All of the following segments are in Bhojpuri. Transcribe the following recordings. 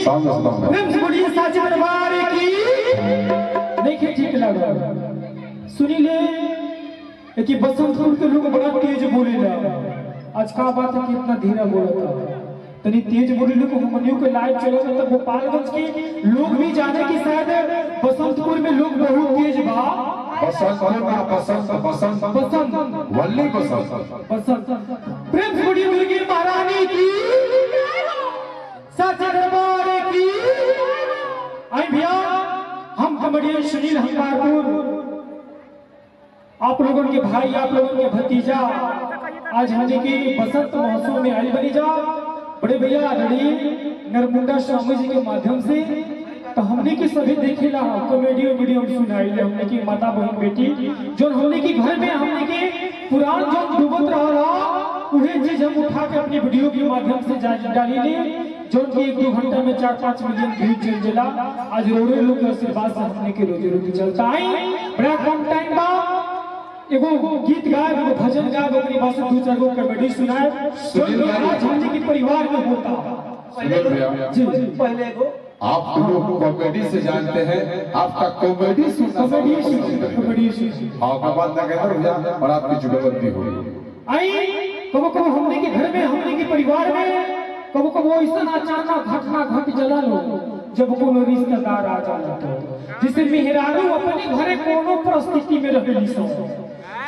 साचे दरबार की देखे ठीक लगा सुनी ले कि बसंतपुर के लोग बड़ा तेज बोलेला। आज का बात है कि इतना धीरे बोलता तनी तेज बोले लोग हमनियों के लाइव चलो तो गोपालगंज के लोग भी जाने कि शायद बसंतपुर में लोग बहुत तेज बा। बसंत बसंत बसंत वल्ली बसंत बसंत प्रेम से बड़ी मुर्गी महारानी की साचे दरबार की। आई भैया हम कमेडियन सुनील हंकारपुर आप लोगों के भाई आप लोगों के भतीजा आज हमने के बसंत महोत्सव में आई बनी जा बड़े भैया आदरणीय नरमुंडा स्वामी जी के माध्यम से तो हमने की सभी देखेला कॉमेडी वीडियो सुनाई ले हमने की माता बहन बेटी जो हमने की घर में हमने के पुराण जो डूबत रहा उहे चीज हम उठा के अपनी वीडियो के माध्यम से डाली ले जो कि 1-2 घंटा में 4-5 मिलियन व्यूज चल जाला। आज रोड़े लोग के आशीर्वाद से हमने के रोजी रोटी चलता आई बड़ा कम टाइम बा एगो गीत गाए एगो भजन गाए अपनी बात से 2-4 गो कॉमेडी सुनाए जो आज हमने के परिवार में होता। पहले एगो आप लोग कॉमेडी से जानते हैं आपका कॉमेडी सुनना कॉमेडी हाँ बात ना कहना भैया और आपकी जुगलबंदी होगी। आई कबो कबो हमने के घर में हमने के परिवार में कबो कबो ऐसा अचानक घटना घट जला लो जब कोनो रिश्तेदार आ जाला तो जिसे मेहरारू अपने घरे कोनो परिस्थिति में रहली सो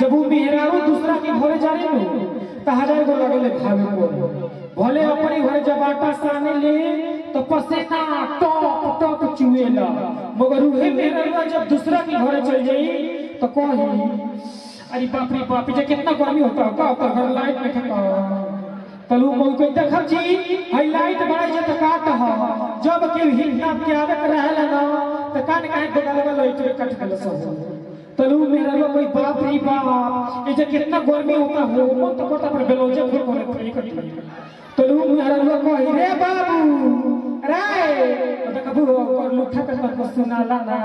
जब वो मेहरारू दूसरा के घरे जाने लो तो हजार गो लगले भावे को भले अपने घरे जब आटा साने ले तो पसीना टॉप टॉप चुएला मगर उहे मेहरारू जब दूसरा के घरे चल जाई तो कही अरे बाप रे बाप जे कितना गर्मी होता का घर लाइट में ठका तलू कोई कोई देखब जी हाई लाइट बढ़ाई जे त काट ह जब के हिन्ना के आवत रहला ना त कान काहे बगल में लाइट कट गल सब तलू मेरा लो कोई बाप रे बाप जे कितना गर्मी होता हो मन तो कोटा पर बेलोजे फुल करे पड़ी कटी तलू मेरा लो कोई रे बाबू रे तो कबू और लुठा कर सुनाला ना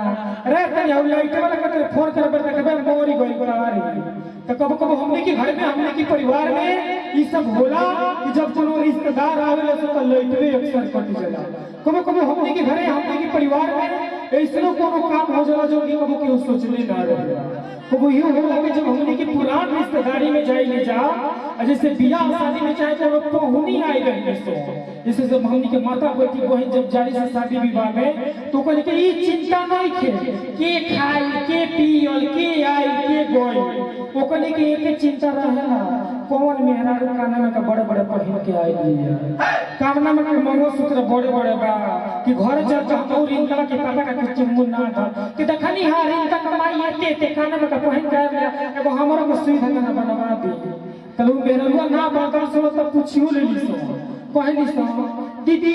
रे तनी हम लाइट वाला के फोन करबे त कबे मोरी गई करारी तो कब कब हमने के घर में हमने के परिवार में ये सब होला कि जब कोनो रिश्तेदार आवेला तो लाइटवे अक्सर कट जाला। कब कब हमने के घरे हमने के परिवार में ऐसनो कोनो काम हो जाला जो कि कब केहू सोचले ना रहे कब यो होला कि जब हमने के पुरान रिश्तेदारी में जाई ले जा जैसे बियाह शादी में चाहे तो पहुनी आई रही सो जैसे जब हमने के माता बेटी बहन जब जाई से शादी विवाह में तो कहले कि ई चिंता नहीं खे के खाई के पियल के आई के गई ओकने के एक चिंता रहेला कौन मेहरारू काना में का बड़े बड़े पहन के आई लिया कामना में मंगलसूत्र बड़े बड़े बा कि घर चल तो हम और इनका के पापा का कुछ मुन्ना था कि देखनी हां इनका कमाई है ते काना में का पहन के आया एगो हमरो को सुई धना बनवा दी तलू मेहरारू ना बात सो तो पूछियो ले ली सो कहली सो दीदी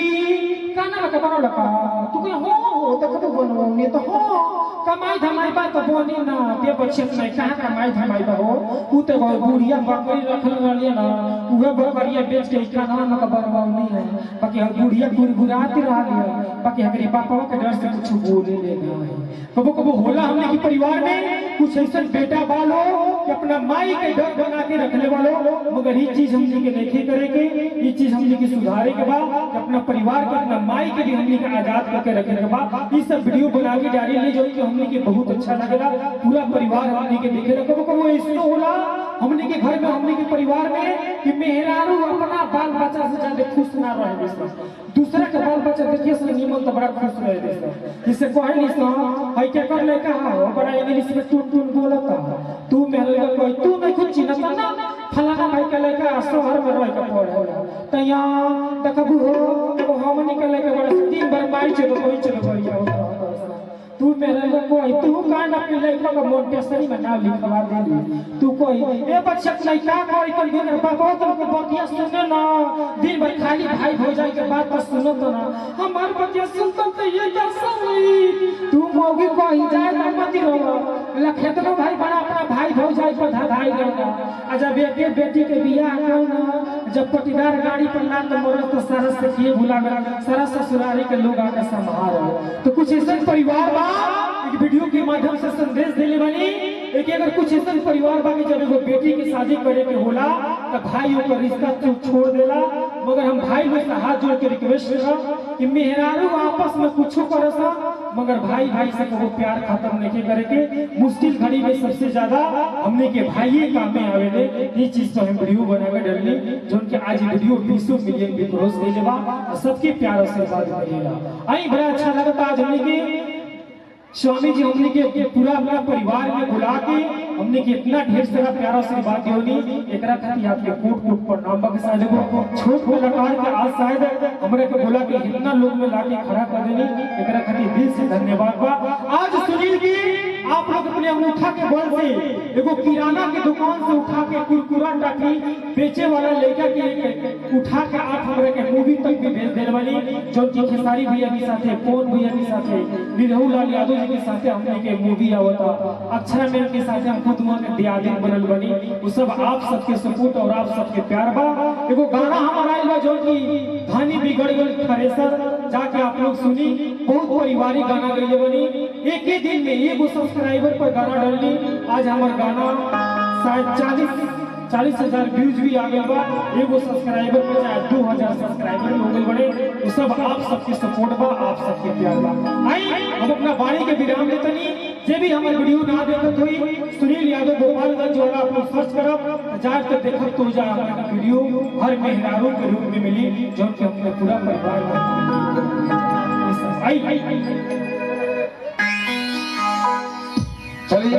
काना में का बनवा का तू के हो तो कब बनवाउने तो हो कमाई धमाई बा तो बोनी ना ते बच्चे नहीं कहां कमाई धमाई बा हो उ तो बुढ़िया बकरी रखल रहलिए ना उहे बकरिया बेच के काना में का बनवाउनी है बाकी हम बुढ़िया गुरगुराती रहलिए बाकी हमारे पापा के डर से कुछ बोले लेना है कबो कबो होला हमने की परिवार में कुछ ऐसा बेटा बालो कि अपना माई के डर बना के रखने वालों मगर ये चीज हमने के नहीं करेंगे ये चीज हमने की सुधारे के बाद अपना परिवार के अपना माई के भी हमने के आजाद करके रखने के बाद ये सब वीडियो बना के डाली ले जो कि हमने के बहुत अच्छा लगेगा पूरा परिवार हमने के देखे रखो कबो ऐसा होला हमने के घर में हमने के परिवार में कि मेहरारू अपना बाल बच्चा से ज्यादा खुश ना रहे दूसरा के बाल बच्चा देखिए से निमन तो बड़ा खुश रहे जिससे कहली सो हई के कर ले कहा हो बड़ा इंग्लिश में टून टून बोलता तू मेरे कोई तू नहीं कुछ चिन्हता ना फलाना भाई के लेके शहर में रह के पढ़े तया देखबू हो हमनी के लेके बड़ा दिन भर माई चलो कोई चलो बढ़िया तू मेरे कोई तू कान अपने लड़का का मोंटेसरी में नाम लिखवा दे तू कोई ए बच्चा नहीं का कोई कोई दिन बाबा तुमको बतिया सुने ना दिन भर खाली भाई भौजाई के बात पर सुनो तो ना हमार बतिया सुनता तो ये कैसा हुई तू मौगी को ही जाए ना मत रो लखेतनो भाई बड़ा अपना भाई भौजाई पर धाधाई रहेगा आ जब बेटी के बियाह हो ना जब पटीदार गाड़ी पर लात मोरत तो सरस से किए भुला गया सरस ससुरारी के लोग आके संभाल तो कुछ ऐसा परिवार एक वीडियो के माध्यम से संदेश देने वाली कि अगर कुछ ऐसा परिवार बाकी जब एगो बेटी की शादी करे के होला तो भाई ओकर रिश्ता तो छोड़ देला, मगर हम भाई लोग से हाथ जोड़ के रिक्वेस्ट करब कि मेहरारू आपस में कुछ करसा, मगर भाई भाई से कबो प्यार खत्म नहीं करे के। मुश्किल घड़ी में सबसे ज्यादा हमने के भाई काम में आवेले। ये चीज तो हम वीडियो बना के डरली जो कि आज वीडियो 20 मिलियन भी क्रॉस कइले बा और सबके प्यार आशीर्वाद मिलेला। आई बड़ा अच्छा लगता आज हमने के स्वामी जी हमने के पूरा अपना परिवार में बुला के हमने के इतना ढेर सारा प्यारा आशीर्वाद दियोनी, एकरा खातिर आपके कोट कोट प्रणाम बा। साथ एगो छोट कलाकार के आज शायद हमरे के बोला कि इतना लोग में लाके खड़ा कर देनी, एकरा खातिर दिल से धन्यवाद बा। आज सुनील जी आप लोग अपने अंगूठा के बल से एगो किराना की दुकान से उठा के कुरकुरा टाफी बेचे वाला लड़का के उठा के आप हमरे के मूवी तक भी भेज देने वाली, जो कि खेसारी भैया के साथे, पवन भैया के साथे, निरहु लाल यादव जी के साथे हमने के मूवी आवता, अक्षरा मैम के साथे हम खुद वहां के दियादिन बनल बनी। वो सब आप सबके सपोर्ट और आप सबके प्यार बा। एगो गाना हमारा आइल बा जो कि धानी बिगड़ गई थ्रेसर, जाके आप लोग सुनी, बहुत पारिवारिक गाना गइले बनी। एक ही दिन में एगो सब्सक्राइबर पर गाना डालनी, आज हमार गाना शायद 40,000 व्यूज भी आ गए बा। एगो सब्सक्राइबर पे चाहे 2000 सब्सक्राइबर भी हो गए बड़े। वो सब आप सबके सपोर्ट बा, आप सबके प्यार बा। आई हम अपना बाड़ी के विराम लेतनी। जे भी हमार वीडियो ना देखत होई सुनील यादव गोपालगंज वाला आप लोग सर्च करब, जाके देखब तो जा हमारा वीडियो हर मेहरारू के रूप में मिली, जो कि अपने पूरा परिवार आई चलिए